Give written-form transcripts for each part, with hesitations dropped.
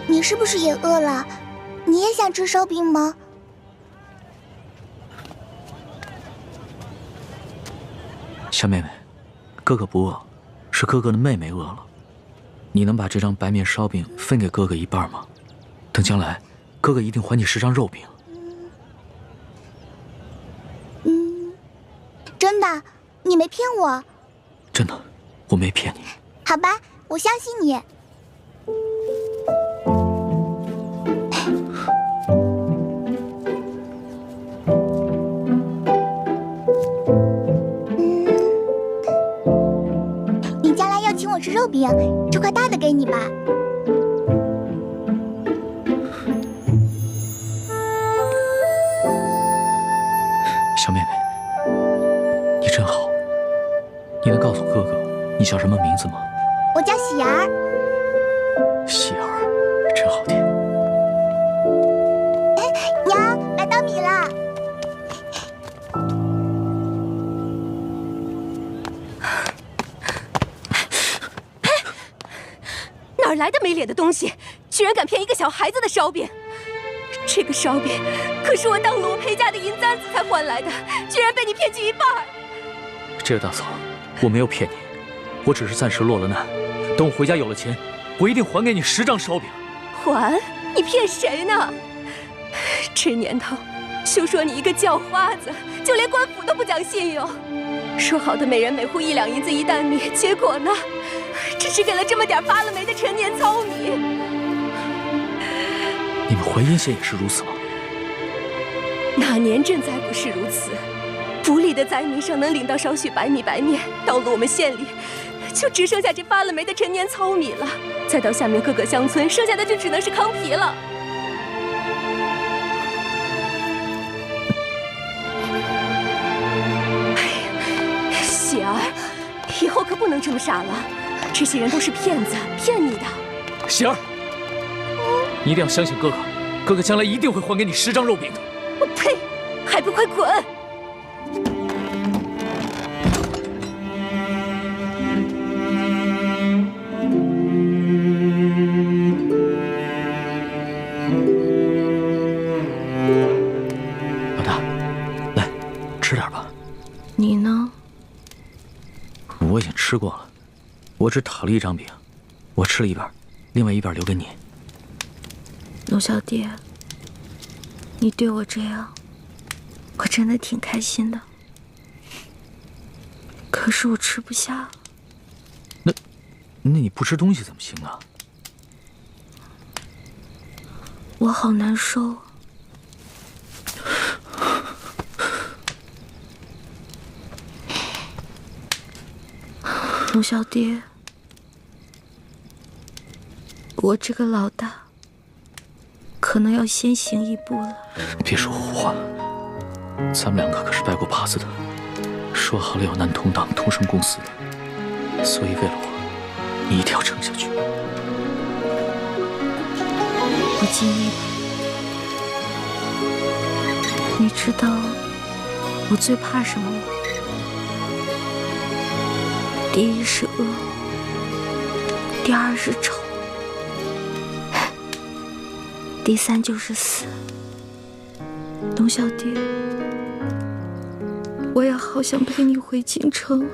你是不是也饿了？你也想吃烧饼吗？小妹妹，哥哥不饿，是哥哥的妹妹饿了。你能把这张白面烧饼分给哥哥一半吗？等将来，哥哥一定还你10张肉饼。真的，你没骗我。真的，我没骗你。好吧，我相信你。你将来要请我吃肉饼，这块大的给你吧。小妹妹，你真好。你能告诉哥哥你叫什么名字吗？我叫喜儿。喜儿，真好听。娘，来稻米了。哪儿来的没脸的东西，居然敢骗一个小孩子的烧饼！这个烧饼可是我当罗培家的银簪子才换来的，居然被你骗去一半。这个大嫂，我没有骗你，我只是暂时落了难。等我回家有了钱，我一定还给你10张烧饼。还？你骗谁呢？这年头，休说你一个叫花子，就连官府都不讲信用。说好的每人每户1两银子1担米，结果呢，只是给了这么点发了霉的陈年糙米。你们淮阴县也是如此吗？哪年赈灾不是如此？不利的灾民尚能领到少许白米白面，到了我们县里，就只剩下这发了霉的陈年糙米了。再到下面各个乡村，剩下的就只能是糠皮了。哎呀，喜儿，以后可不能这么傻了，这些人都是骗子，骗你的。喜儿，你一定要相信哥哥，哥哥将来一定会还给你10张肉饼的。我呸！还不快滚！老大，来，吃点吧。你呢？我已经吃过了，我只讨了1张饼，我吃了一半，另外一半留给你。龙小弟，你对我这样，我真的挺开心的。可是我吃不下了。那你不吃东西怎么行啊？我好难受。龙小弟，我这个老大可能要先行一步了。别说胡话，咱们2个可是拜过把子的，说好了要男同党同生共死的，所以为了我，你一定要撑下去。我尽力了。你知道我最怕什么吗？第一是恶，第二是丑，第3就是死。龙小弟，我也好想陪你回京城。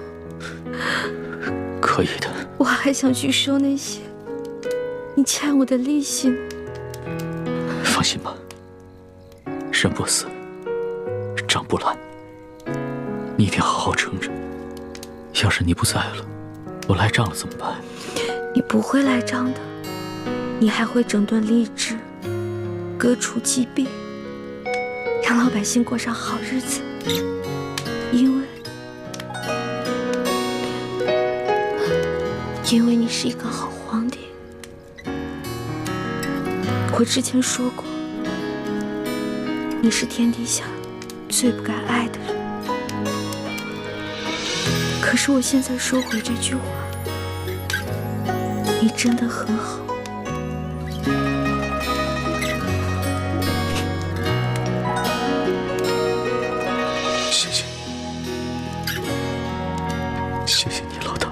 可以的。我还想去收那些你欠我的利息呢。放心吧，人不死，账不烂，你一定好好撑着。要是你不在了，我赖账了怎么办？你不会赖账的，你还会整顿吏治，革除疾病，让老百姓过上好日子。因为你是一个好皇帝。我之前说过，你是天底下最不该爱的人。可是我现在收回这句话，你真的很好。谢谢，谢谢你，老大，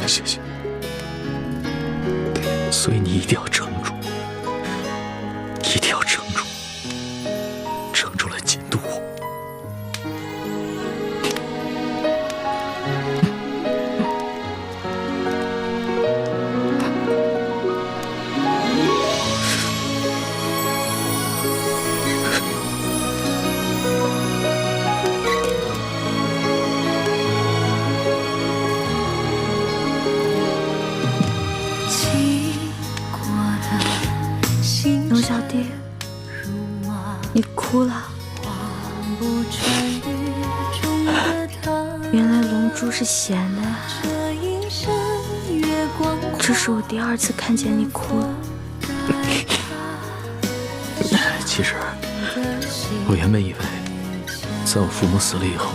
谢谢。所以你一定要撑住，一定要撑住，撑住来监督我。龙小弟，你哭了。原来龙珠是咸的呀。这是我第2次看见你哭了。其实，我原本以为，在我父母死了以后，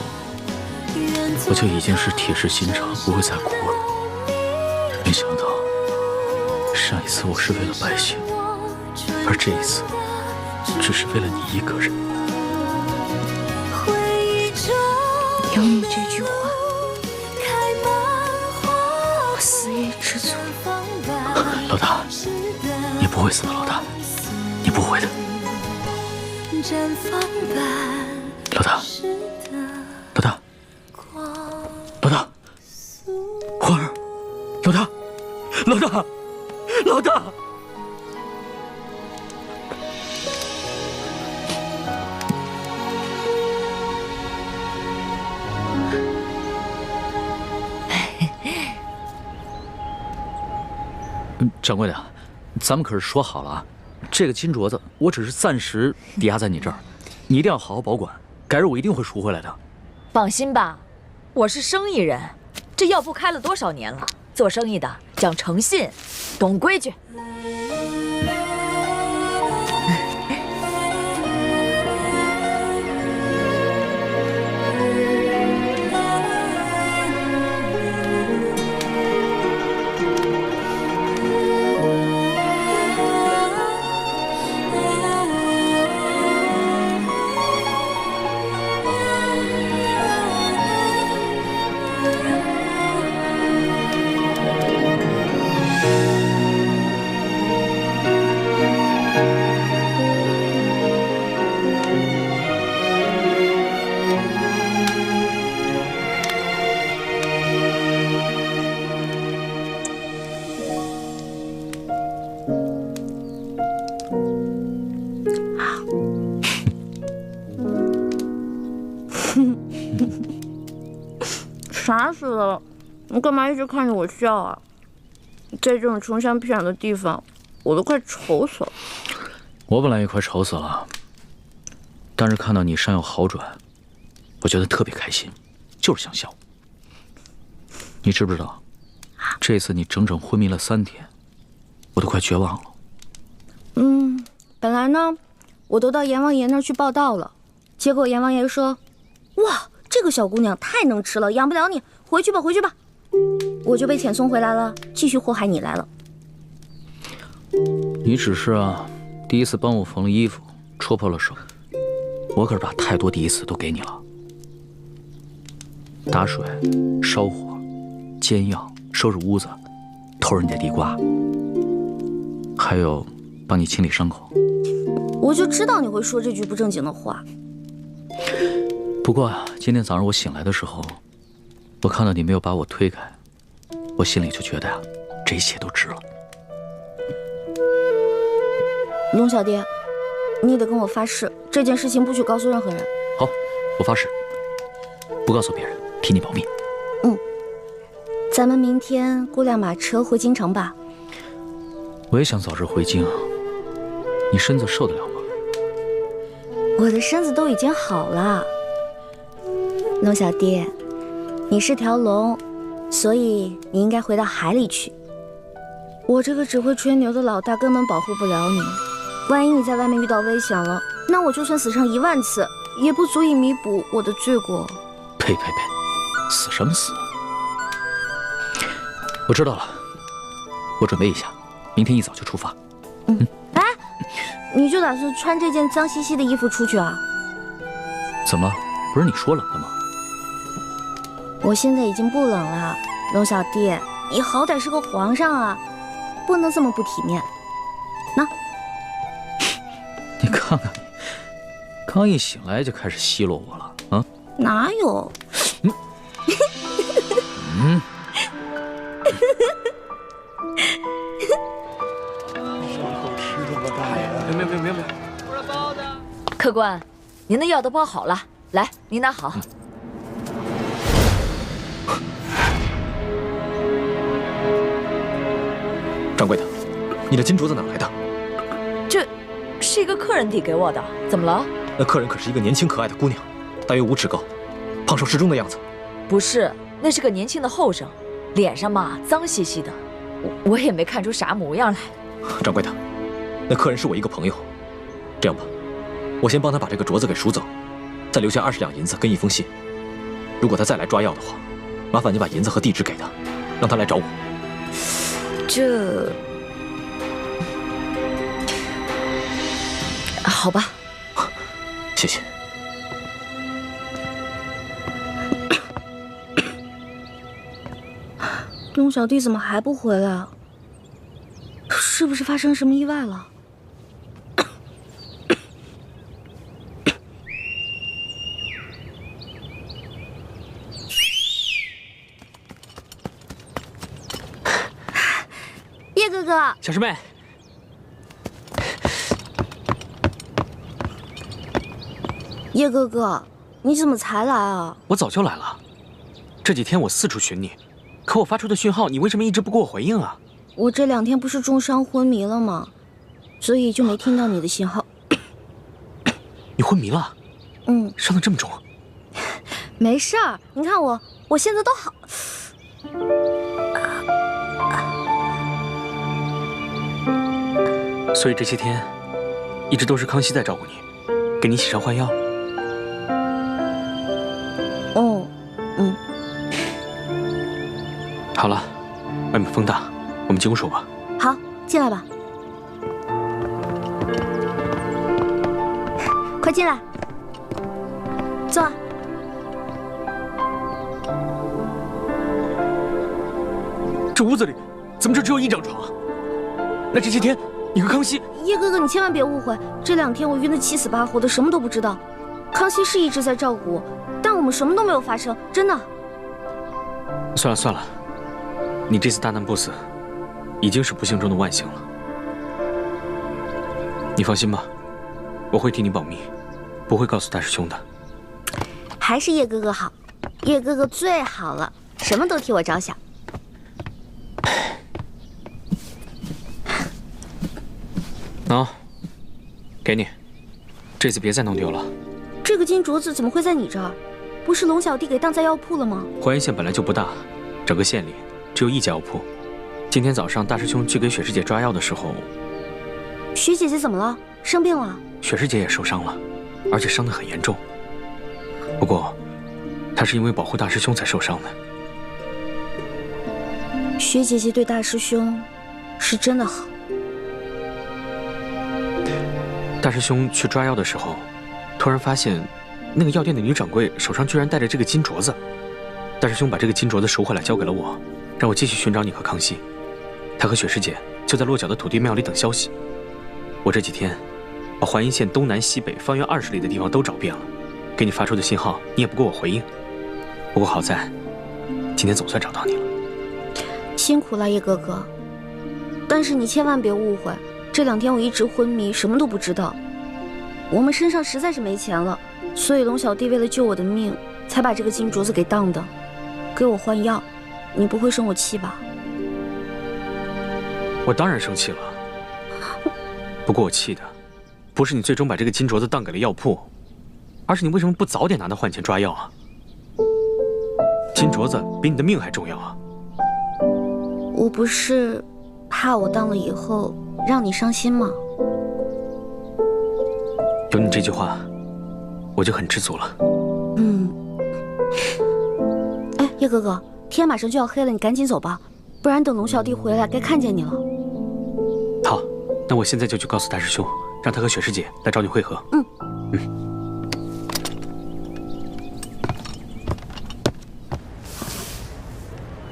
我就已经是铁石心肠，不会再哭了。没想到，上一次我是为了百姓，而这一次，只是为了你一个人。有你这句话，我死也知足。老大，你不会死的，老大，你不会的。老大，老大，老大，花儿，老大，老大，老大。掌柜的，咱们可是说好了啊，这个金镯子我只是暂时抵押在你这儿，你一定要好好保管，改日我一定会赎回来的。放心吧，我是生意人，这药铺开了多少年了，做生意的讲诚信，懂规矩。傻死了，你干嘛一直看着我笑啊？在这种穷乡僻壤的地方，我都快愁死了。我本来也快愁死了，但是看到你伤有好转，我觉得特别开心，就是想笑。你知不知道，这次你整整昏迷了3天，我都快绝望了。本来呢，我都到阎王爷那儿去报道了，结果阎王爷说：“哇，这个小姑娘太能吃了，养不了你，回去吧，回去吧。”我就被遣送回来了，继续祸害你来了。你只是第一次帮我缝了衣服，戳破了手，我可是把太多第一次都给你了。打水、烧火、煎药、收拾屋子、偷人家地瓜，还有帮你清理伤口。我就知道你会说这句不正经的话。不过今天早上我醒来的时候，我看到你没有把我推开，我心里就觉得这一切都值了。龙小爹，你得跟我发誓，这件事情不许告诉任何人。好，我发誓，不告诉别人，替你保密。咱们明天雇辆马车回京城吧。我也想早日回京，你身子受得了吗？我的身子都已经好了。龙小爹，你是条龙，所以你应该回到海里去。我这个只会吹牛的老大根本保护不了你，万一你在外面遇到危险了，那我就算死上10000次，也不足以弥补我的罪过。呸呸呸，死什么死？我知道了，我准备一下，明天一早就出发。哎，你就打算穿这件脏兮兮的衣服出去啊？怎么了？不是你说冷的吗？我现在已经不冷了，龙小弟，你好歹是个皇上啊！不能这么不体面。那，你看看你，刚一醒来就开始奚落我了啊？哪有？别！客官，您的药都包好了，来，您拿好。掌柜的，你的金镯子哪来的？这是一个客人递给我的，怎么了？那客人可是一个年轻可爱的姑娘，大约5尺高，胖瘦适中的样子。不是，那是个年轻的后生，脸上嘛脏兮兮的，我也没看出啥模样来。掌柜的，那客人是我一个朋友，这样吧，我先帮他把这个镯子给赎走，再留下20两银子跟一封信。如果他再来抓药的话，麻烦你把银子和地址给他，让他来找我。这，好吧，谢谢。龙小弟怎么还不回来啊？是不是发生什么意外了？叶哥哥，小师妹，叶哥哥，你怎么才来啊？我早就来了，这几天我四处寻你，可我发出的讯号，你为什么一直不给我回应啊？我这2天不是重伤昏迷了吗？所以就没听到你的信号。你昏迷了？伤得这么重？没事儿，你看我现在都好。所以这些天，一直都是康熙在照顾你，给你洗伤换药。好了，外面风大，我们进屋说吧。好，进来吧。快进来，坐。这屋子里怎么就只有1张床？那这些天你和康熙……叶哥哥，你千万别误会，这2天我晕得7死8活的，什么都不知道。康熙是一直在照顾我，但我们什么都没有发生，真的。算了算了，你这次大难不死，已经是不幸中的万幸了。你放心吧，我会替你保密，不会告诉大师兄的。还是叶哥哥好，叶哥哥最好了，什么都替我着想。喏，给你，这次别再弄丢了。这个金镯子怎么会在你这儿？不是龙小弟给当在药铺了吗？淮阴县本来就不大，整个县里只有1家药铺。今天早上大师兄去给雪师姐抓药的时候，雪姐姐怎么了？生病了？雪师姐也受伤了，而且伤得很严重。不过，她是因为保护大师兄才受伤的。雪姐姐对大师兄是真的好。大师兄去抓药的时候，突然发现那个药店的女掌柜手上居然戴着这个金镯子。大师兄把这个金镯子赎回来交给了我，让我继续寻找你和康熙。他和雪师姐就在落脚的土地庙里等消息。我这几天把淮阴县东南西北方圆20里的地方都找遍了，给你发出的信号你也不给我回应。不过好在今天总算找到你了。辛苦了叶哥哥，但是你千万别误会，这2天我一直昏迷，什么都不知道。我们身上实在是没钱了，所以龙小弟为了救我的命，才把这个金镯子给当的，给我换药。你不会生我气吧？我当然生气了，不过我气的不是你最终把这个金镯子当给了药铺，而是你为什么不早点拿它换钱抓药啊？金镯子比你的命还重要啊！我不是怕我当了以后让你伤心吗？有你这句话，我就很知足了。哎，叶哥哥，天马上就要黑了，你赶紧走吧，不然等龙小弟回来该看见你了。好，那我现在就去告诉大师兄，让他和雪师姐来找你会合。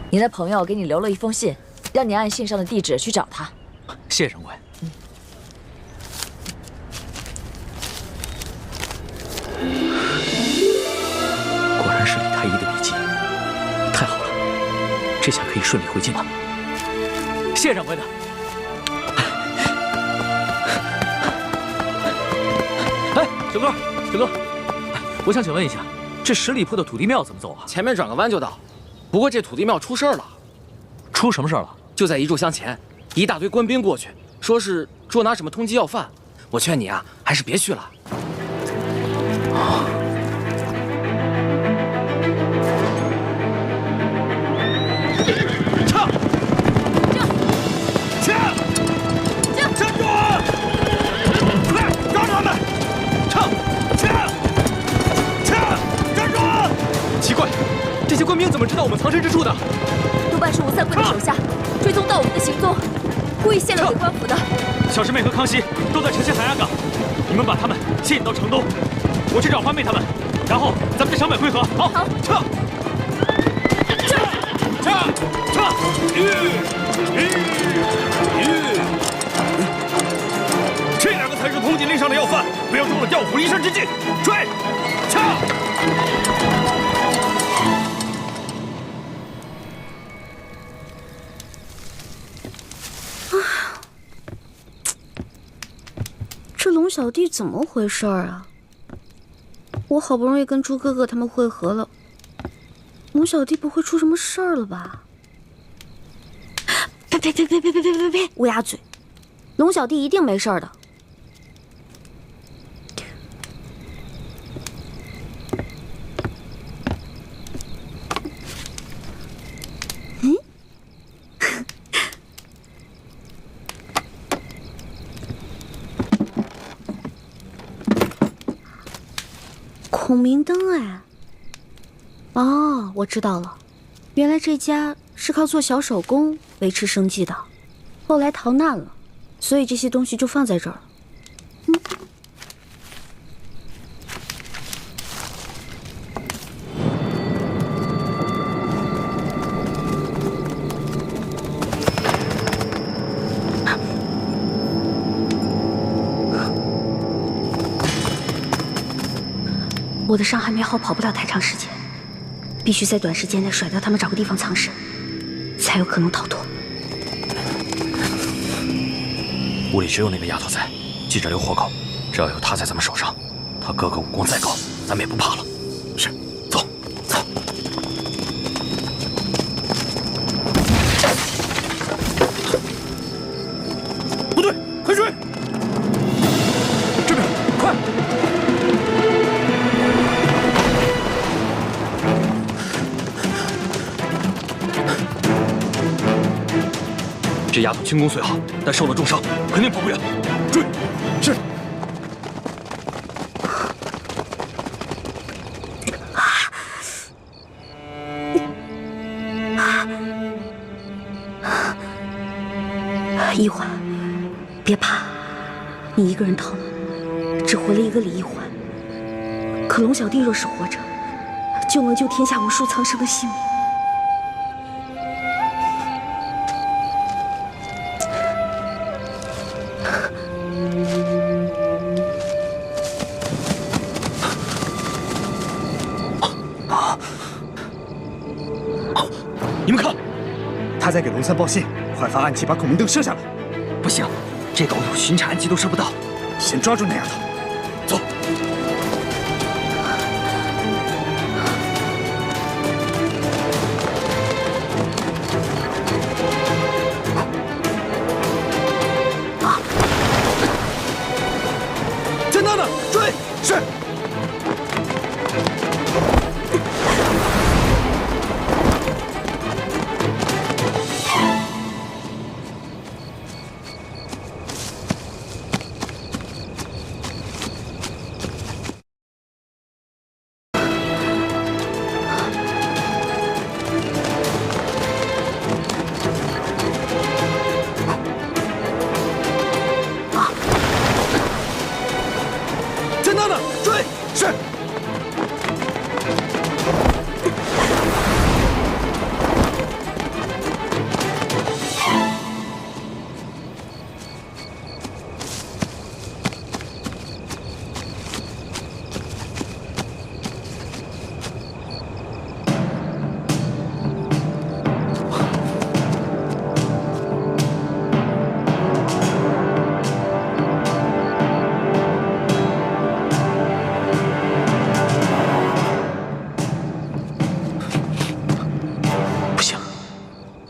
您的朋友给你留了一封信，让让你按信上的地址去找他。谢掌柜。果然是李太医的笔记，太好了，这下可以顺利回京了。谢掌柜的。哎，小哥，小哥，我想请问一下，这10里铺的土地庙怎么走啊？前面转个弯就到。不过这土地庙出事儿了。出什么事儿了？就在1炷香前，一大堆官兵过去，说是捉拿什么通缉要犯。我劝你啊，还是别去了。撤！站住！快抓住他们！站住！奇怪，这些官兵怎么知道我们藏身之处的？多半是吴三桂的手下追踪到我们的行踪，故意泄露给官府的。小师妹和康熙都在城西海崖岗，你们把他们吸引到城东，我去找欢妹他们，然后咱们在城北会合。好，撤！这2个才是通缉令上的要犯，不要中了调虎离山之计。追！撤！这龙小弟怎么回事啊？我好不容易跟猪哥哥他们会合了，龙小弟不会出什么事儿了吧？呸！乌鸦嘴！龙小弟一定没事儿的。孔明灯哎！哦，我知道了，原来这家是靠做小手工维持生计的，后来逃难了，所以这些东西就放在这儿了。我的伤还没好，跑不了太长时间，必须在短时间内甩掉他们，找个地方藏身，才有可能逃脱。屋里只有那个丫头在，记着留活口，只要有她在咱们手上，她哥哥武功再高，咱们也不怕了。是，走，走。不对，快追！这边，快！这丫头轻功虽好，但受了重伤，肯定跑不远。追！是。一环，别怕，你一个人逃了，只活了一个李一环。可龙小弟若是活着，就能救天下无数苍生的性命。你们看，他在给龙三报信，快发暗器把孔明灯射下来。不行，这狗有巡查暗器都射不到。先抓住那丫头，走。在那呢，追！是。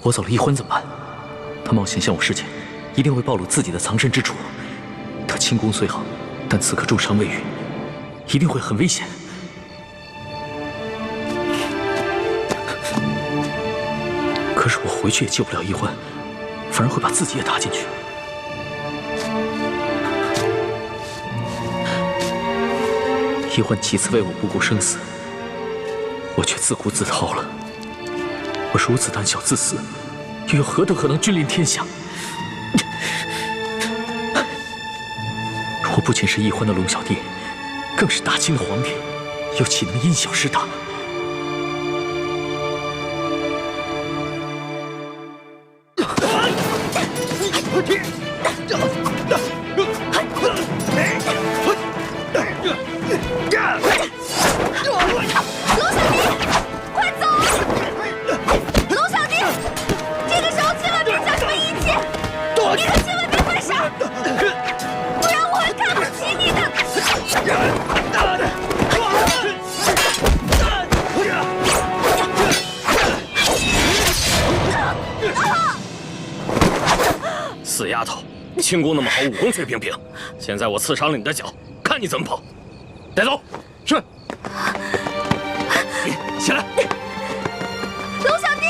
我走了，易欢怎么办？他冒险向我示剑，一定会暴露自己的藏身之处。他轻功虽好，但此刻重伤未愈，一定会很危险。可是我回去也救不了易欢，反而会把自己也搭进去。易欢几次为我不顾生死，我却自顾自逃了。我如此胆小自私，又有何德可能君临天下？我不仅是易欢的龙小弟，更是大清的皇帝，又岂能因小失大？死丫头，轻功那么好，武功却平平。现在我刺伤了你的脚，看你怎么跑！带走。是。起来。龙小弟，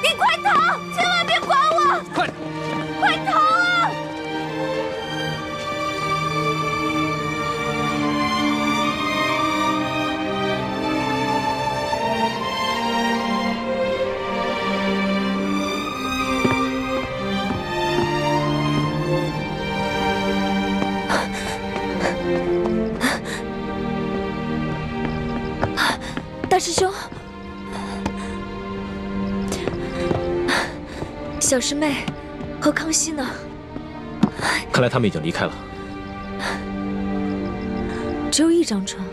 你快逃！千万别管我！快逃啊！大师兄，小师妹和康熙呢？看来他们已经离开了。只有一张床。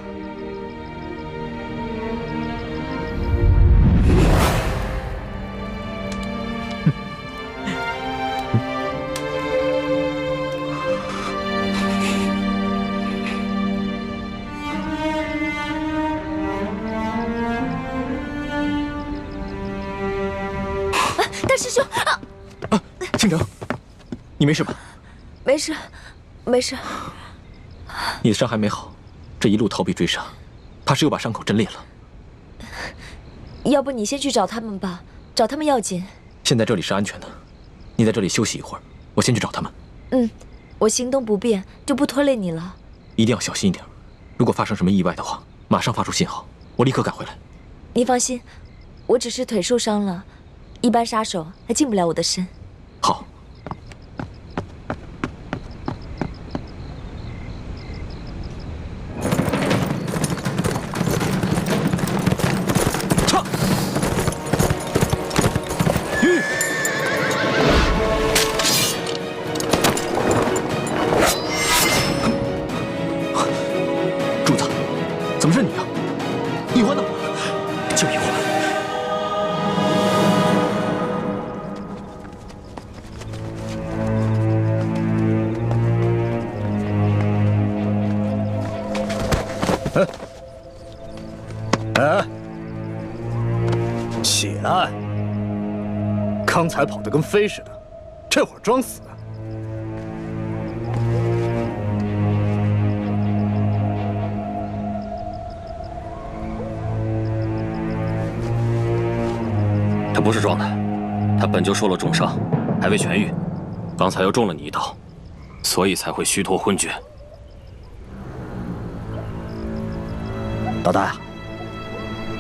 大师兄啊，倾城，你没事吧？没事，没事。你的伤还没好，这一路逃避追杀，怕是又把伤口震裂了。要不你先去找他们吧，找他们要紧。现在这里是安全的，你在这里休息一会儿，我先去找他们。嗯，我行动不便，就不拖累你了。一定要小心一点，如果发生什么意外的话，马上发出信号，我立刻赶回来。你放心，我只是腿受伤了。一般杀手还近不了我的身。好。撤！主子，怎么是你啊？易欢呢？就易欢。起来！刚才跑得跟飞似的，这会儿装死。他不是装的，他本就受了重伤，还未痊愈，刚才又中了你一刀，所以才会虚脱昏厥。老大，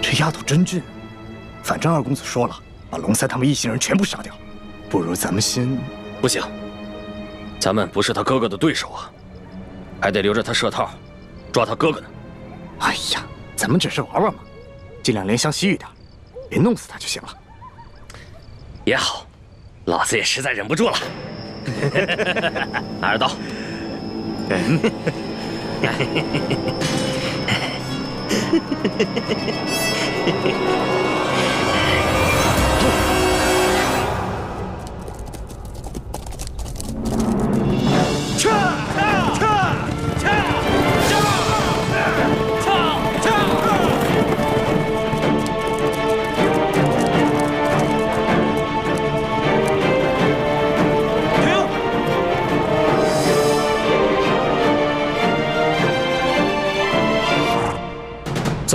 这丫头真俊。反正二公子说了，把龙三他们一行人全部杀掉，不如咱们先……不行，咱们不是他哥哥的对手啊，还得留着他设套，抓他哥哥呢。哎呀，咱们只是玩玩嘛，尽量怜香惜玉点，别弄死他就行了。也好，老子也实在忍不住了。拿着刀。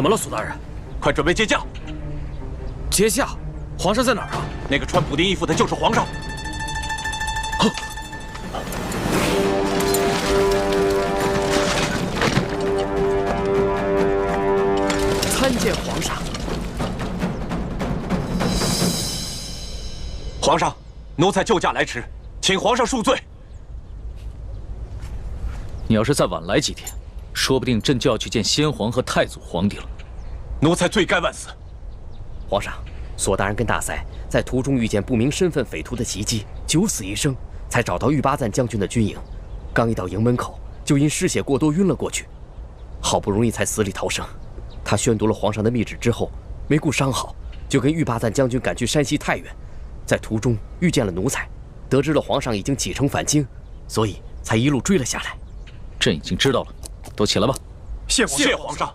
么了，苏大人？快准备接驾！接驾？皇上在哪儿啊？那个穿补丁衣服的就是皇上。参见皇上。皇上，奴才救驾来迟，请皇上恕罪。你要是再晚来几天，说不定朕就要去见先皇和太祖皇帝了。奴才罪该万死。皇上，索大人跟大赛在途中遇见不明身份匪徒的袭击，九死一生，才找到玉巴赞将军的军营。刚一到营门口，就因失血过多晕了过去，好不容易才死里逃生。他宣读了皇上的密旨之后，没顾伤好，就跟玉巴赞将军赶去山西太原，在途中遇见了奴才，得知了皇上已经启程返京，所以才一路追了下来。朕已经知道了，都起来吧。谢皇上。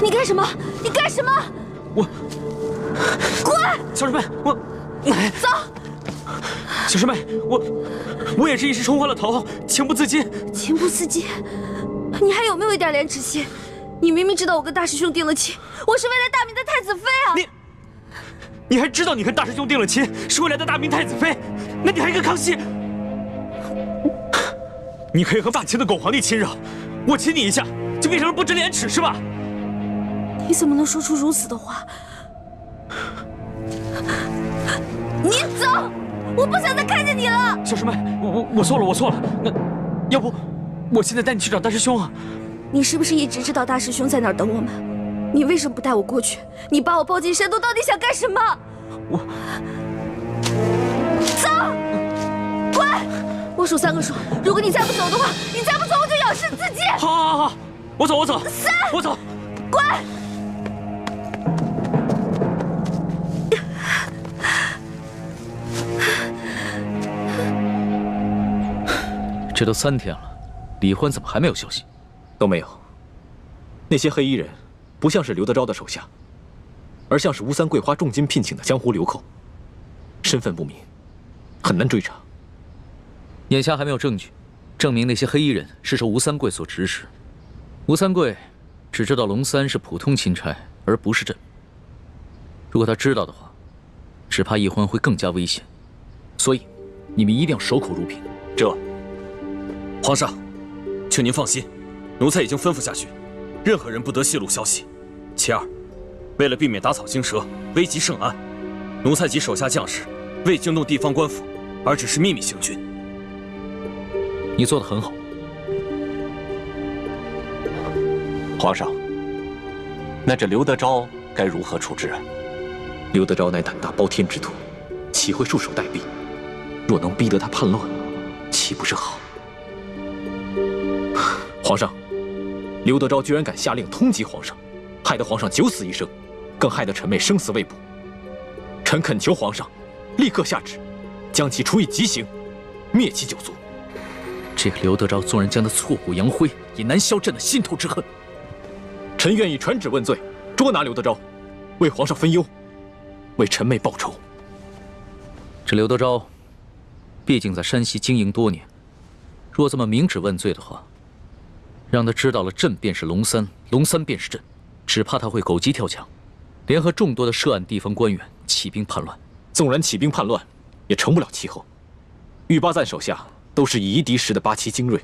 你干什么？你干什么？我滚！小师妹，我走。小师妹，我也是一时冲昏了头，情不自禁。情不自禁？你还有没有一点廉耻心？你明明知道我跟大师兄定了亲，我是为了大明的太子妃啊！你还知道你跟大师兄定了亲，是为了大明太子妃？那你还跟康熙？你可以和大秦的狗皇帝亲热，我亲你一下，就变成了不知廉耻是吧？你怎么能说出如此的话？你走！我不想再看见你了。小师妹，我错了，我错了。那要不我现在带你去找大师兄啊？你是不是一直知道大师兄在哪儿等我们？你为什么不带我过去？你把我抱进山洞，到底想干什么？走！滚！我数3个数，如果你再不走的话，你再不走我就咬死自己。好，我走。3，我走。滚！这都3天了，李欢怎么还没有消息？都没有。那些黑衣人不像是刘德昭的手下，而像是吴三桂花重金聘请的江湖流寇，身份不明，很难追查。眼下还没有证据证明那些黑衣人是受吴三桂所指使。吴三桂只知道龙三是普通钦差，而不是朕。如果他知道的话，只怕易欢会更加危险。所以，你们一定要守口如瓶。皇上，请您放心，奴才已经吩咐下去，任何人不得泄露消息。其二，为了避免打草惊蛇、危及圣安，奴才及手下将士未惊动地方官府，而只是秘密行军。你做得很好。皇上，那这刘德昭该如何处置啊？刘德昭乃胆大包天之徒，岂会束手待毙？若能逼得他叛乱，岂不是好？皇上，刘德昭居然敢下令通缉皇上，害得皇上9死1生，更害得臣妹生死未卜。臣恳求皇上立刻下旨，将其处以极刑，灭其9族。这个刘德昭纵然将他挫骨扬灰，也难消朕的心头之恨。臣愿意传旨问罪，捉拿刘德昭，为皇上分忧，为臣妹报仇。这刘德昭，毕竟在山西经营多年，若这么明旨问罪的话，让他知道了朕便是龙三，龙三便是朕，只怕他会狗急跳墙，联合众多的涉案地方官员起兵叛乱。纵然起兵叛乱，也成不了气候。玉巴赞手下都是以夷敌十的8旗精锐，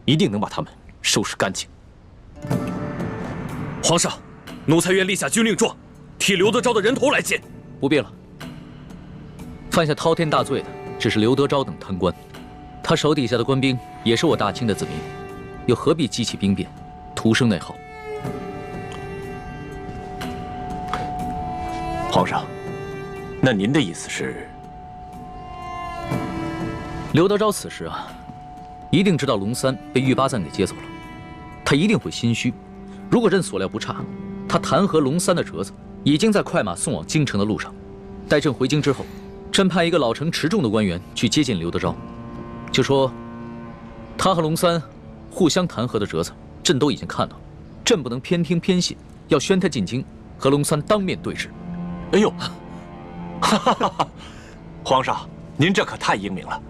一定能把他们收拾干净。皇上，奴才愿立下军令状，替刘德昭的人头来见。不必了。犯下滔天大罪的只是刘德昭等贪官，他手底下的官兵也是我大清的子民，又何必激起兵变，徒生内耗？皇上，那您的意思是？刘德昭此时啊，一定知道龙三被玉八赞给接走了，他一定会心虚。如果朕所料不差，他弹劾龙三的折子已经在快马送往京城的路上。待朕回京之后，朕派一个老成持重的官员去接近刘德昭，就说他和龙三互相弹劾的折子，朕都已经看到了，朕不能偏听偏信，要宣他进京，和龙三当面对质。哎呦，哈哈哈哈！皇上，您这可太英明了。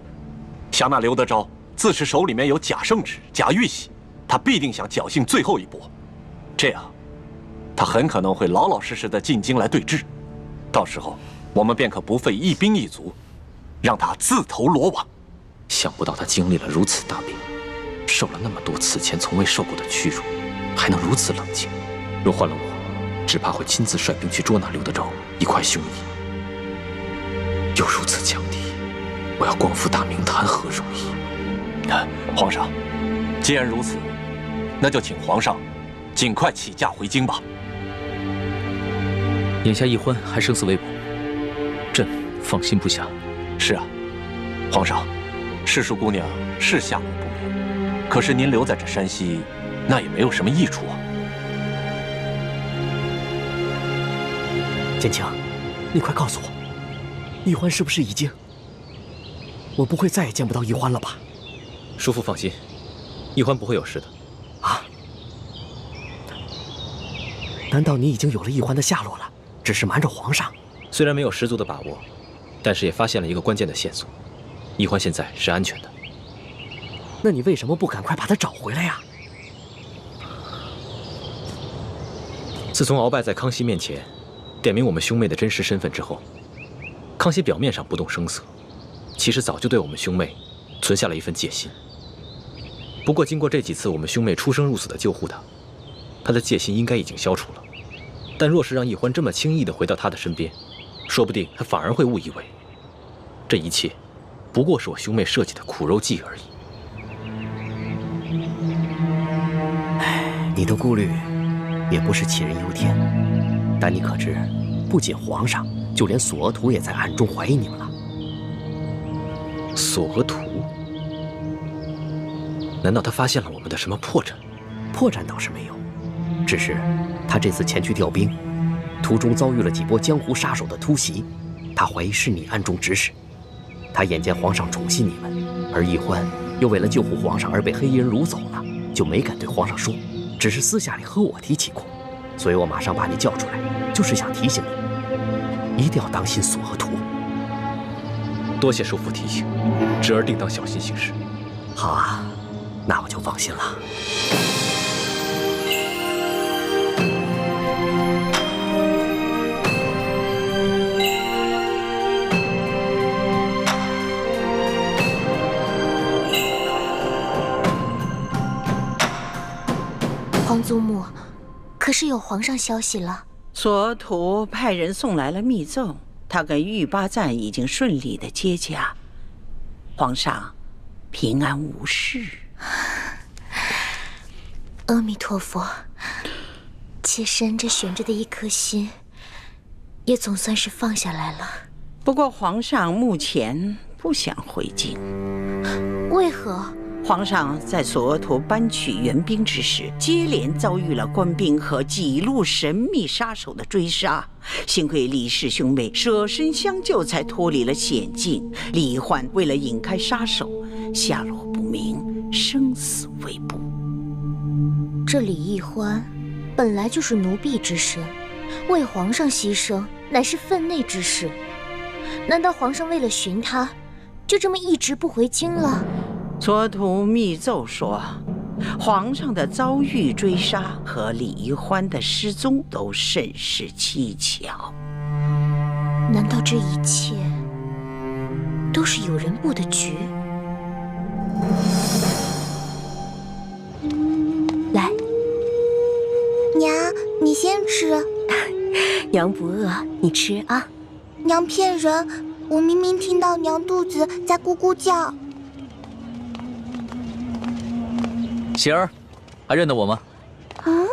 想那刘德昭自是手里面有假圣旨、假玉玺，他必定想侥幸最后一搏，这样，他很可能会老老实实的进京来对质，到时候我们便可不费一兵一卒，让他自投罗网。想不到他经历了如此大病，受了那么多此前从未受过的屈辱，还能如此冷静。若换了我，只怕会亲自率兵去捉拿刘德昭，一块凶夷。又如此强敌，我要光复大明谈何容易？皇上，既然如此，那就请皇上尽快起驾回京吧。眼下一欢还生死未卜，朕放心不下。是啊，皇上，世淑姑娘是下落不明，可是您留在这山西，那也没有什么益处啊。建清，你快告诉我，玉欢是不是已经……我不会再也见不到玉欢了吧？叔父放心，玉欢不会有事的。啊？难道你已经有了玉欢的下落了？只是瞒着皇上？虽然没有十足的把握，但是也发现了一个关键的线索。玉欢现在是安全的。那你为什么不赶快把他找回来呀？自从鳌拜在康熙面前点明我们兄妹的真实身份之后，康熙表面上不动声色，其实早就对我们兄妹存下了一份戒心。不过经过这几次我们兄妹出生入死的救护他的戒心应该已经消除了。但若是让奕欢这么轻易地回到他的身边，说不定他反而会误以为这一切不过是我兄妹设计的苦肉计而已。你的顾虑也不是杞人忧天，但你可知，不仅皇上，就连索额图也在暗中怀疑你们了。索额图？难道他发现了我们的什么破绽？破绽倒是没有，只是他这次前去调兵，途中遭遇了几波江湖杀手的突袭，他怀疑是你暗中指使。他眼见皇上宠信你们，而奕欢又为了救护皇上而被黑衣人掳走了，就没敢对皇上说，只是私下里和我提起过。所以我马上把你叫出来，就是想提醒你，一定要当心索额图。多谢叔父提醒，侄儿定当小心行事。好啊，那我就放心了。皇祖母，可是有皇上消息了？索额图派人送来了密奏，他跟玉八赞已经顺利的接驾，皇上平安无事。阿弥陀佛，妾身这悬着的一颗心，也总算是放下来了。不过皇上目前不想回京，为何？皇上在索额图搬取援兵之时，接连遭遇了官兵和几路神秘杀手的追杀，幸亏李氏兄妹舍身相救，才脱离了险境。李焕为了引开杀手，下落不明，生死未卜。这李奕欢本来就是奴婢之身，为皇上牺牲乃是分内之事。难道皇上为了寻他，就这么一直不回京了？索额图密奏说，皇上的遭遇追杀和李奕欢的失踪都甚是蹊跷。难道这一切都是有人布的局？来，娘，你先吃。娘不饿，你吃啊。娘骗人，我明明听到娘肚子在咕咕叫。喜儿，还认得我吗？哦，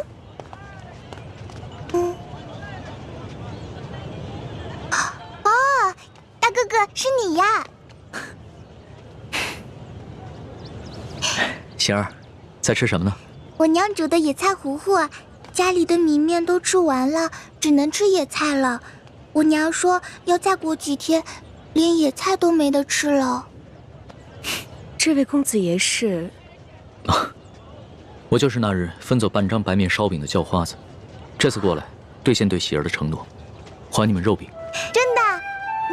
大哥哥是你呀！喜儿，在吃什么呢？我娘煮的野菜糊糊，家里的米面都吃完了，只能吃野菜了。我娘说要再过几天，连野菜都没得吃了。这位公子爷是？我就是那日分走半张白面烧饼的叫花子，这次过来兑现对喜儿的承诺，还你们肉饼。真的，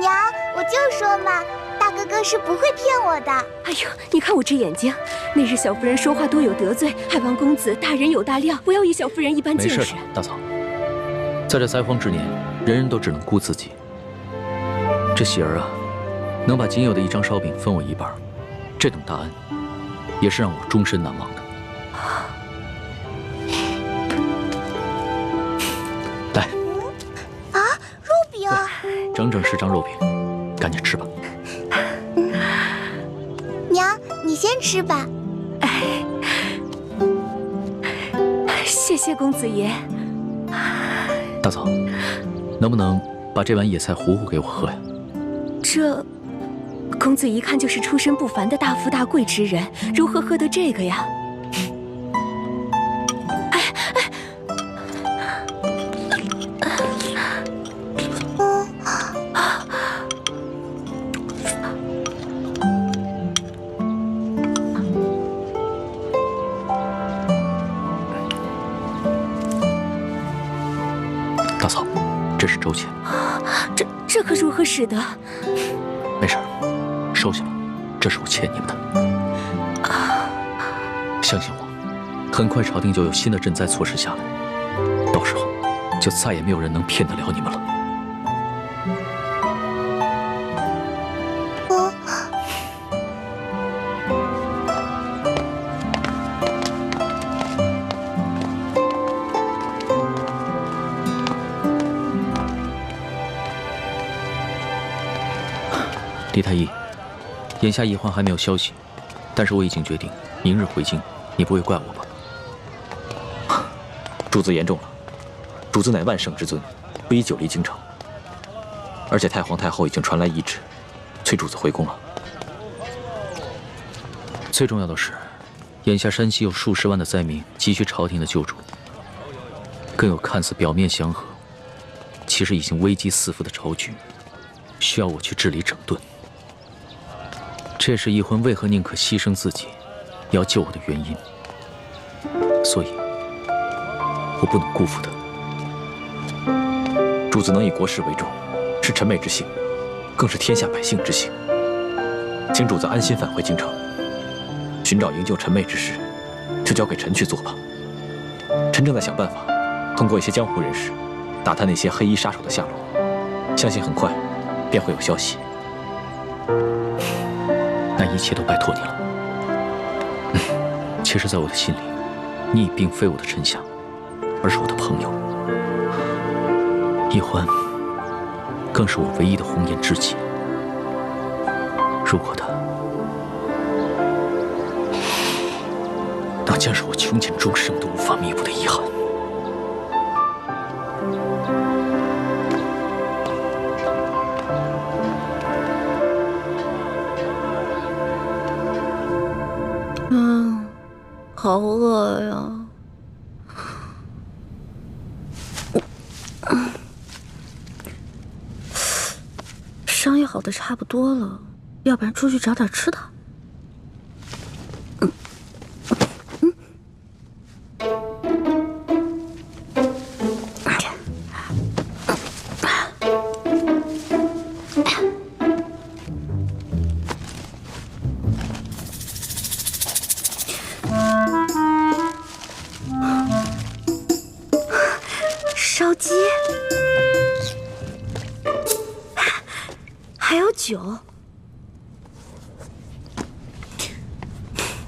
娘，我就说嘛，大哥哥是不会骗我的。哎呦，你看我这眼睛，那日小夫人说话多有得罪，还望公子大人有大量，不要以小夫人一般见识。没事的，大嫂，在这灾荒之年，人人都只能顾自己。这喜儿啊，能把仅有的一张烧饼分我一半，这等大恩，也是让我终身难忘的。来，肉饼，整整10张肉饼，赶紧吃吧。娘，你先吃吧。谢谢公子爷。大嫂，能不能把这碗野菜糊糊给我喝呀？这公子一看就是出身不凡的大富大贵之人，如何喝得这个呀？大嫂，这是周钱。这可如何使得？没事，收下吧，这是我欠你们的。相信我，很快朝廷就有新的赈灾措施下来，到时候就再也没有人能骗得了你们了。李太医，眼下医患还没有消息，但是我已经决定明日回京，你不会怪我吧？主子言重了，主子乃万圣之尊，不宜久离京城。而且太皇太后已经传来懿旨，催主子回宫了。最重要的是，眼下山西有数十万的灾民急需朝廷的救助，更有看似表面祥和，其实已经危机四伏的朝局，需要我去治理整顿。这也是义婚为何宁可牺牲自己，也要救我的原因。所以，我不能辜负他。主子能以国事为重，是臣妹之幸，更是天下百姓之幸。请主子安心返回京城，寻找营救臣妹之事，就交给臣去做吧。臣正在想办法，通过一些江湖人士，打探那些黑衣杀手的下落，相信很快便会有消息。那一切都拜托你了。其实，在我的心里，你已并非我的臣下，而是我的朋友。义欢更是我唯一的红颜知己。如果他那将是我穷尽终生都无法弥补的遗憾。好饿呀！伤也好的差不多了，要不然出去找点吃的。烧鸡，还有酒，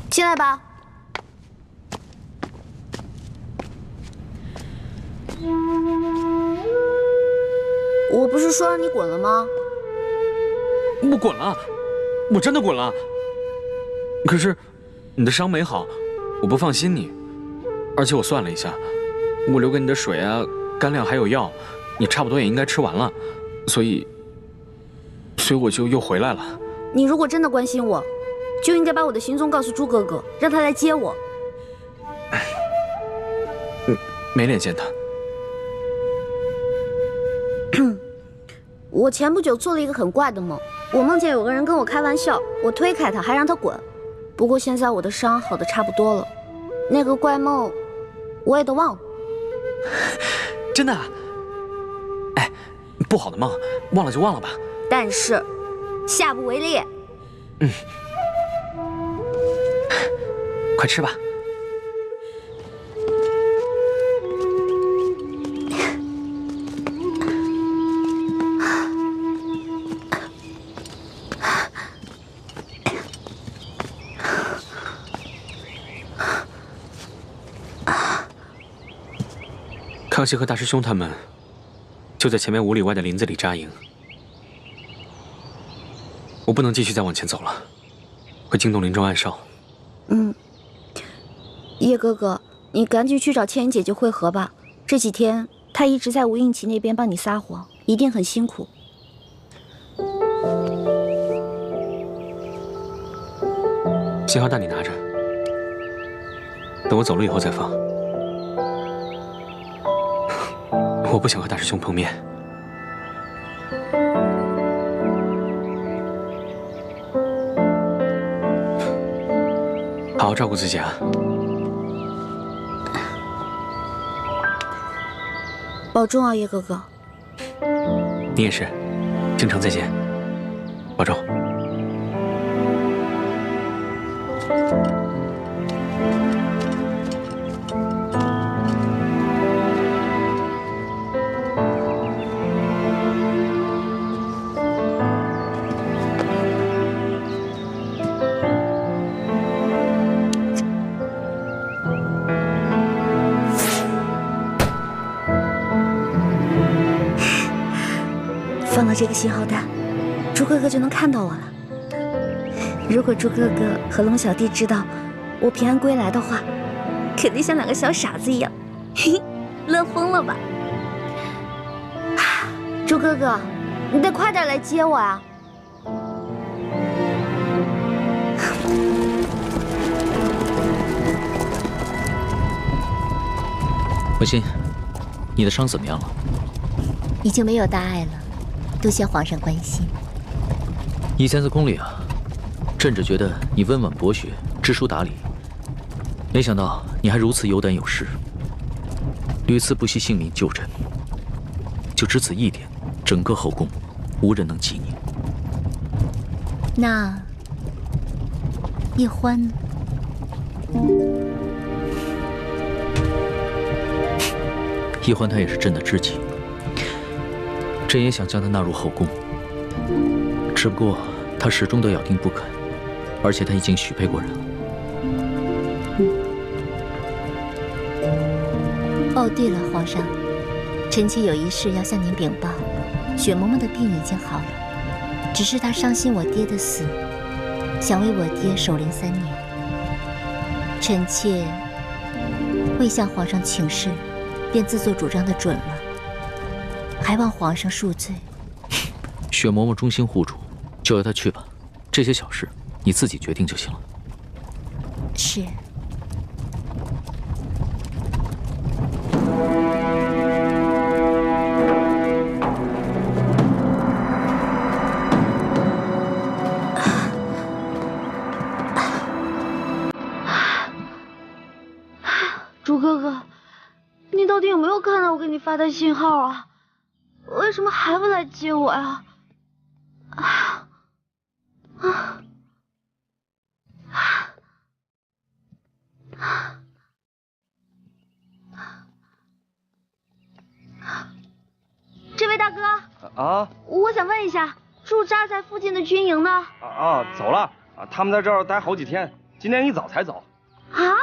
进来吧。我不是说让你滚了吗？我滚了，我真的滚了。可是你的伤没好，我不放心你，而且我算了一下，我留给你的水啊、干粮还有药，你差不多也应该吃完了，所以我就又回来了。你如果真的关心我，就应该把我的行踪告诉朱哥哥，让他来接我。没脸见他。我前不久做了一个很怪的梦，我梦见有个人跟我开玩笑，我推开他，还让他滚。不过现在我的伤好的差不多了，那个怪梦我也都忘了。真的啊？哎，不好的梦，忘了就忘了吧。但是下不为例。快吃吧。康熙和大师兄他们就在前面5里外的林子里扎营，我不能继续再往前走了，会惊动林中暗哨。叶哥哥，你赶紧去找倩影姐姐会合吧。这几天她一直在吴应奇那边帮你撒谎，一定很辛苦。信号弹你拿着，等我走了以后再放。我不想和大师兄碰面。好好照顾自己啊！保重啊，叶哥哥。你也是，京城再见，保重。放了这个信号弹，朱哥哥就能看到我了。如果朱哥哥和龙小弟知道我平安归来的话，肯定像两个小傻子一样，嘿嘿，乐疯了吧？朱哥哥，你得快点来接我啊！文心，你的伤怎么样了？已经没有大碍了，多谢皇上关心。以前在宫里啊，朕只觉得你温婉博学、知书达理，没想到你还如此有胆有识，屡次不惜性命救朕。就只此一点，整个后宫无人能及你。那叶欢呢？叶欢他也是朕的知己，朕也想将他纳入后宫，只不过他始终都咬定不肯，而且他已经许配过人了。哦，对了，皇上，臣妾有一事要向您禀报。雪嬷嬷的病已经好了，只是她伤心我爹的死，想为我爹守灵3年。臣妾未向皇上请示，便自作主张的准了，还望皇上恕罪。雪嬷嬷忠心护主，就由她去吧，这些小事你自己决定就行了。是。朱哥哥，你到底有没有看到我给你发的信号啊？为什么还不来接我呀？这位大哥啊，我想问一下，驻扎在附近的军营呢？走了啊，他们在这儿待好几天，今天一早才走。啊？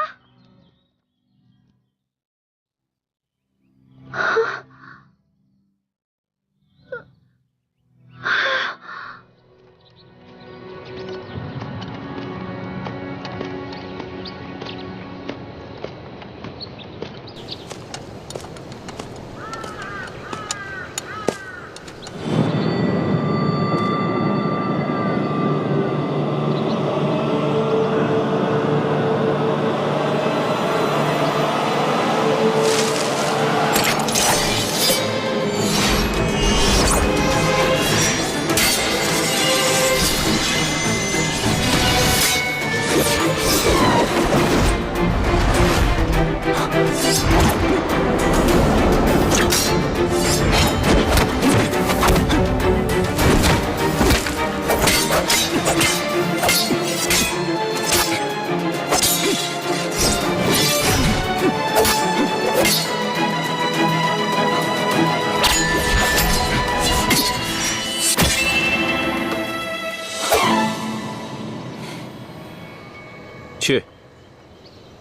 去，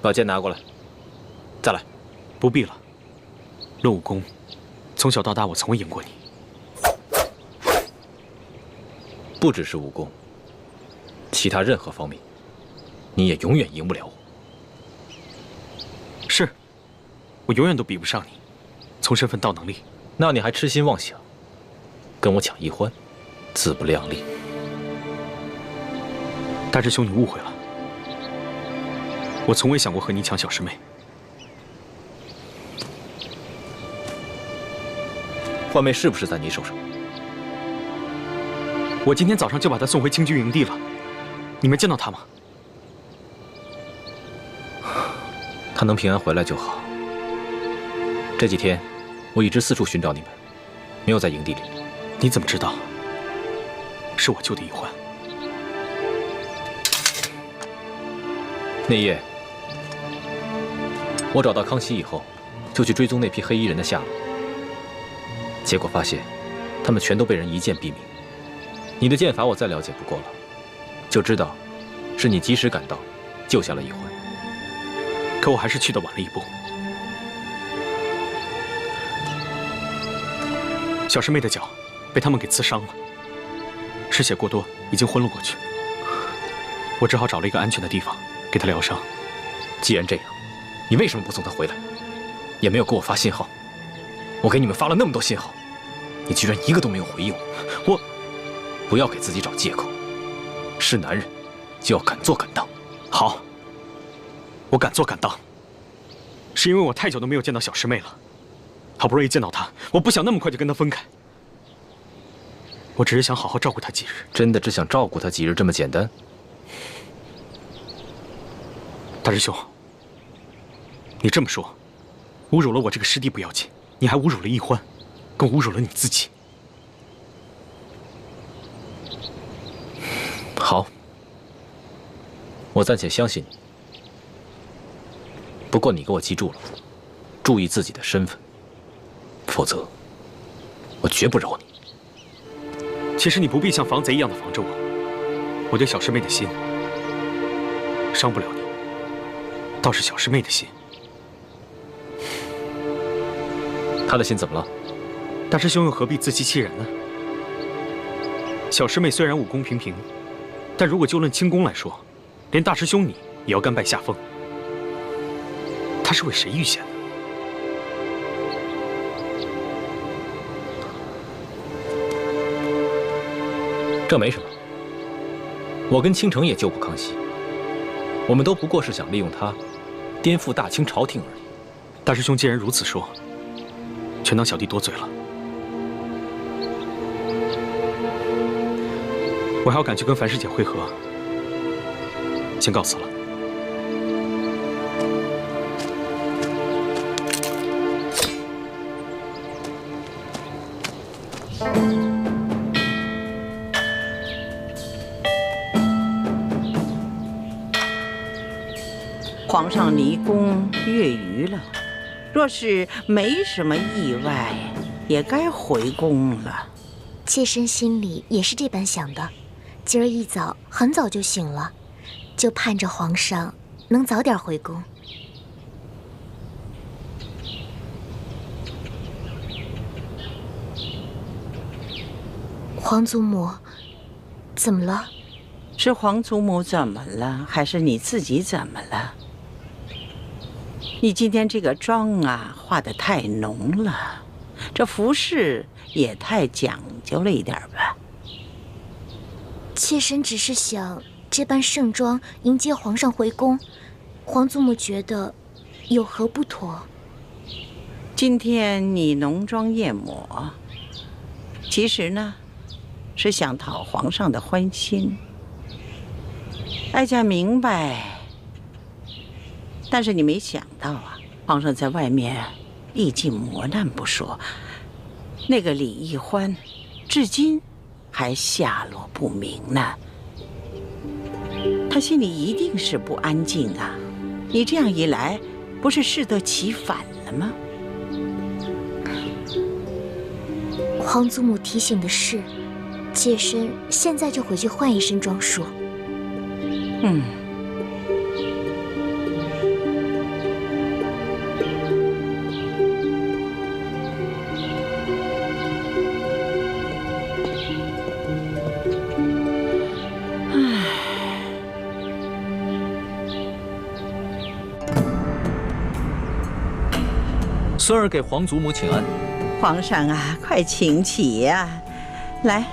把剑拿过来。再来。不必了。论武功，从小到大我从未赢过你。不只是武功，其他任何方面，你也永远赢不了我。是，我永远都比不上你，从身份到能力。那你还痴心妄想，跟我抢一欢，自不量力。大师兄，你误会了。我从未想过和你抢小师妹。幻妹是不是在你手上？我今天早上就把她送回清军营地了。你没见到她吗？她能平安回来就好。这几天，我一直四处寻找你们，没有在营地里。你怎么知道？是我救的一欢。那夜，我找到康熙以后，就去追踪那批黑衣人的下落。结果发现，他们全都被人一剑毙命。你的剑法我再了解不过了，就知道是你及时赶到，救下了一欢。可我还是去得晚了一步。小师妹的脚被他们给刺伤了，失血过多，已经昏了过去。我只好找了一个安全的地方给她疗伤。既然这样，你为什么不送她回来？也没有给我发信号。我给你们发了那么多信号，你居然一个都没有回应我。不要给自己找借口。是男人，就要敢做敢当。好，我敢做敢当，是因为我太久都没有见到小师妹了。好不容易见到她，我不想那么快就跟她分开。我只是想好好照顾她几日。真的只想照顾她几日这么简单？大师兄，你这么说，侮辱了我这个师弟不要紧，你还侮辱了一欢，更侮辱了你自己。好，我暂且相信你。不过你给我记住了，注意自己的身份，否则我绝不饶你。其实你不必像防贼一样的防着我，我对小师妹的心伤不了你，倒是小师妹的心。她的心怎么了？大师兄又何必自欺欺人呢？小师妹虽然武功平平，但如果就论轻功来说，连大师兄你也要甘拜下风。她是为谁预先的？这没什么，我跟倾城也救过康熙，我们都不过是想利用他，颠覆大清朝廷而已。大师兄既然如此说，全当小弟多嘴了。我还要赶去跟樊师姐会合，先告辞了。皇上离宫月余了，若是没什么意外，也该回宫了。妾身心里也是这般想的，今儿一早很早就醒了，就盼着皇上能早点回宫。皇祖母，怎么了？是皇祖母怎么了，还是你自己怎么了？你今天这个妆啊，化得太浓了，这服饰也太讲究了一点吧？妾身只是想这般盛装迎接皇上回宫，皇祖母觉得有何不妥？今天你浓妆艳抹，其实呢，是想讨皇上的欢心。哀家明白，但是你没想到啊，皇上在外面历尽磨难不说，那个李易欢，至今还下落不明呢。他心里一定是不安静啊！你这样一来，不是适得其反了吗？皇祖母提醒的是，妾身现在就回去换一身装束。孙儿给皇祖母请安。皇上啊，快请起呀！来，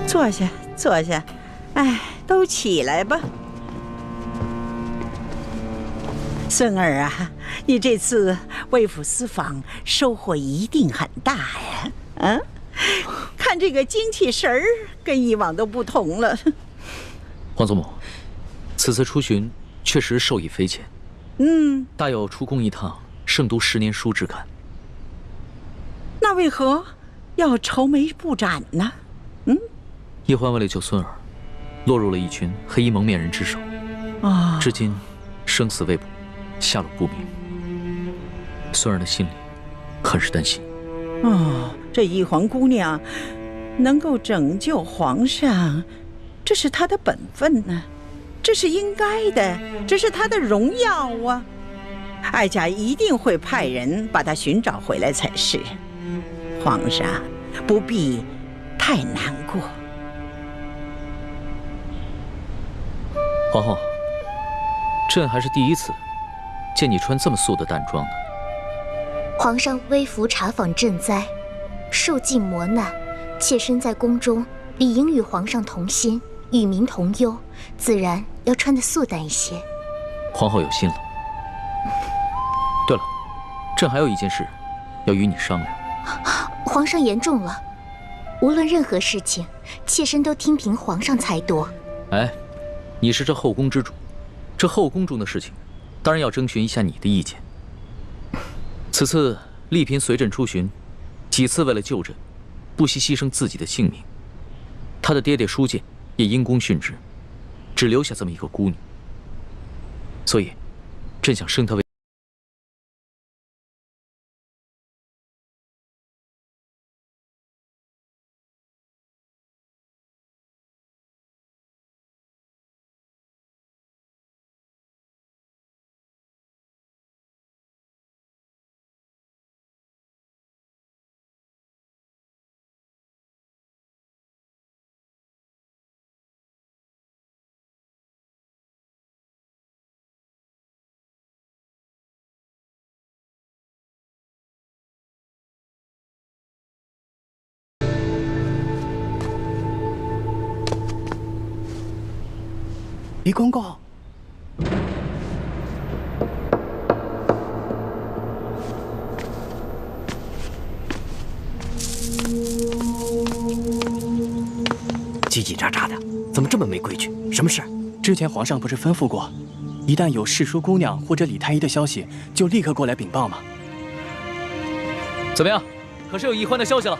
坐下，坐下。哎，都起来吧。孙儿啊，你这次为府私访收获一定很大呀！嗯，看这个精气神儿，跟以往都不同了。皇祖母，此次出巡确实受益匪浅。大有出宫一趟，胜读10年书之感。那为何要愁眉不展呢？叶欢为了救孙儿，落入了一群黑衣蒙面人之手，至今生死未卜，下落不明。孙儿的心里很是担心。这一皇姑娘能够拯救皇上，这是她的本分呢，这是应该的，这是她的荣耀啊！哀家一定会派人把她寻找回来才是。皇上不必太难过。皇后，朕还是第一次见你穿这么素的淡妆呢。皇上微服查访赈灾，受尽磨难，妾身在宫中理应与皇上同心，与民同忧，自然要穿得素淡一些。皇后有心了。对了，朕还有一件事要与你商量。皇上言重了，无论任何事情，妾身都听凭皇上裁夺。哎，你是这后宫之主，这后宫中的事情，当然要征询一下你的意见。此次丽嫔随朕出巡，几次为了救朕，不惜牺牲自己的性命。她的爹爹舒剑也因公殉职，只留下这么一个孤女。所以，朕想升她为。李公公，叽叽喳喳的，怎么这么没规矩？什么事？之前皇上不是吩咐过，一旦有世淑姑娘或者李太医的消息，就立刻过来禀报吗？怎么样？可是有易欢的消息了？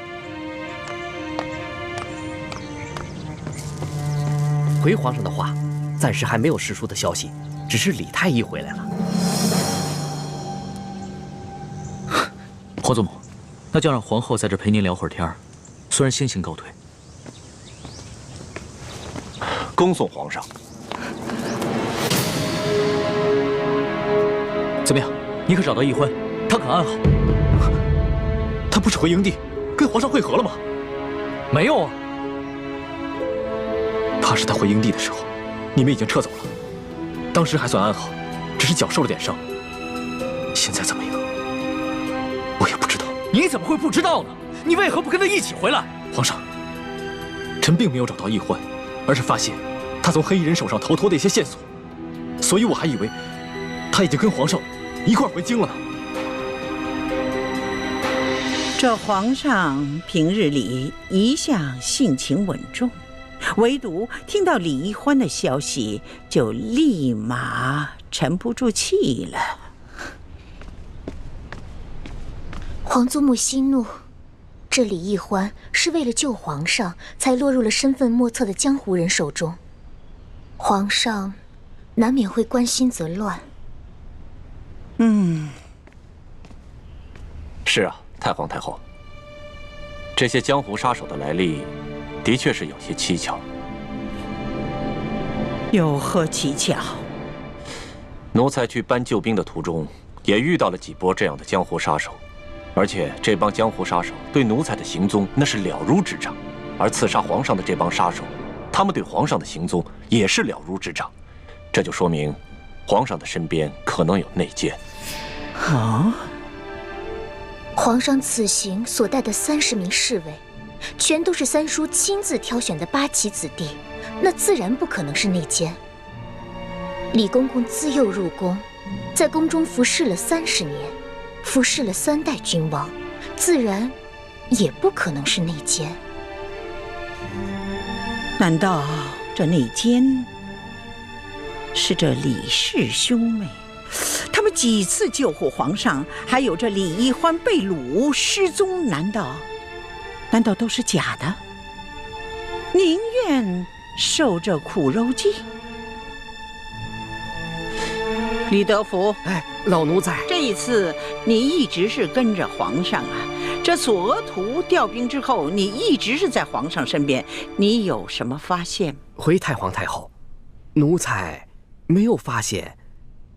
回皇上的话，暂时还没有世淑的消息，只是李太医回来了。皇祖母，那就让皇后在这陪您聊会儿天儿，虽然先行告退。恭送皇上。怎么样？你可找到易欢？他可安好？他不是回营地跟皇上会合了吗？没有啊，怕是他回营地的时候，你们已经撤走了。当时还算安好，只是脚受了点伤。现在怎么样，我也不知道。你怎么会不知道呢？你为何不跟他一起回来？皇上，臣并没有找到易欢，而是发现他从黑衣人手上逃脱的一些线索，所以我还以为他已经跟皇上一块回京了呢。这皇上平日里一向性情稳重，唯独听到李易欢的消息，就立马沉不住气了。皇祖母息怒，这李易欢是为了救皇上，才落入了身份莫测的江湖人手中。皇上难免会关心则乱。是啊，太皇太后，这些江湖杀手的来历，的确是有些蹊跷。有何蹊跷？奴才去搬救兵的途中，也遇到了几波这样的江湖杀手，而且这帮江湖杀手对奴才的行踪那是了如指掌，而刺杀皇上的这帮杀手，他们对皇上的行踪也是了如指掌，这就说明皇上的身边可能有内奸。啊！皇上此行所带的30名侍卫，全都是三叔亲自挑选的8旗子弟，那自然不可能是内奸。李公公自幼入宫，在宫中服侍了30年，服侍了3代君王，自然也不可能是内奸。难道这内奸是这李氏兄妹？他们几次救护皇上，还有这李易欢被掳失踪，难道都是假的？宁愿受这苦肉计？李德福，老奴在。这一次你一直是跟着皇上啊。这索额图调兵之后，你一直是在皇上身边，你有什么发现？回太皇太后，奴才没有发现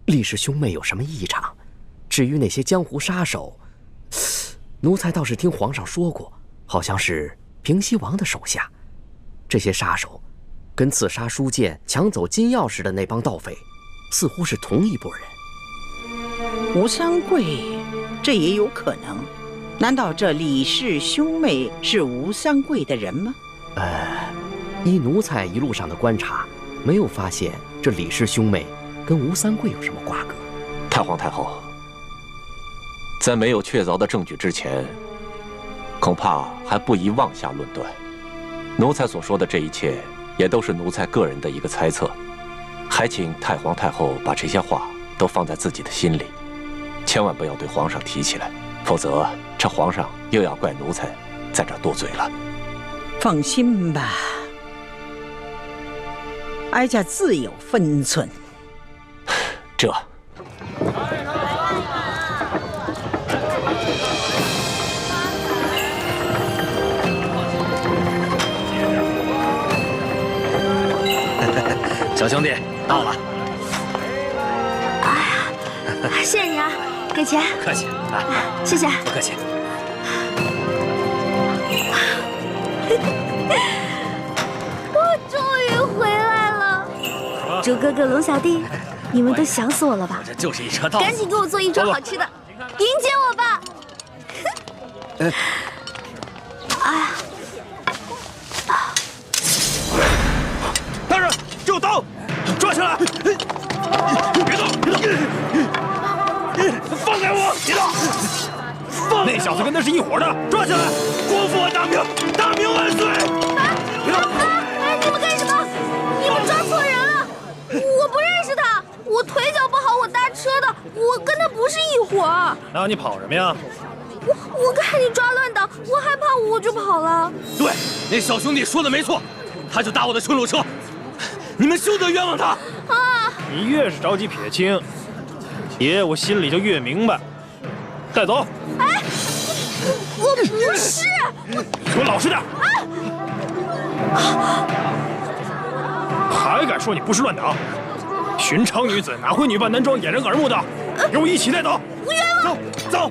李氏兄妹有什么异常。至于那些江湖杀手，奴才倒是听皇上说过，好像是平西王的手下。这些杀手跟刺杀书剑、抢走金钥匙的那帮盗匪，似乎是同一拨人。吴三桂，这也有可能。难道这李氏兄妹是吴三桂的人吗？依奴才一路上的观察，没有发现这李氏兄妹跟吴三桂有什么瓜葛。太皇太后，在没有确凿的证据之前，恐怕还不宜妄下论断。奴才所说的这一切，也都是奴才个人的一个猜测，还请太皇太后把这些话都放在自己的心里，千万不要对皇上提起来，否则这皇上又要怪奴才在这多嘴了。放心吧，哀家自有分寸。这。小兄弟到了。谢谢你啊，给钱。客气啊，谢谢。不客气。我终于回来了，猪哥哥、龙小弟，你们都想死我了吧？这就是一车稻草。赶紧给我做一桌好吃的，迎接我吧。哎呀！大人，这有刀，抓起来！别动，别动！放开我！别动！那小子跟他是一伙的，抓起来！国父大明，大明万岁！别动！你们干什么？你们抓错人了！我不认识他，我腿脚不好，我搭车的，我跟他不是一伙儿。那你跑什么呀？我看你抓乱党，我害怕，我就跑了。对，那小兄弟说的没错，他就搭我的顺路车，你们休得冤枉他。啊！你越是着急撇清，爷我心里就越明白。带走。哎，我不是。你给我老实点。还敢说你不是乱党？寻常女子哪会女扮男装掩人耳目的？给我一起带走。不冤枉。走。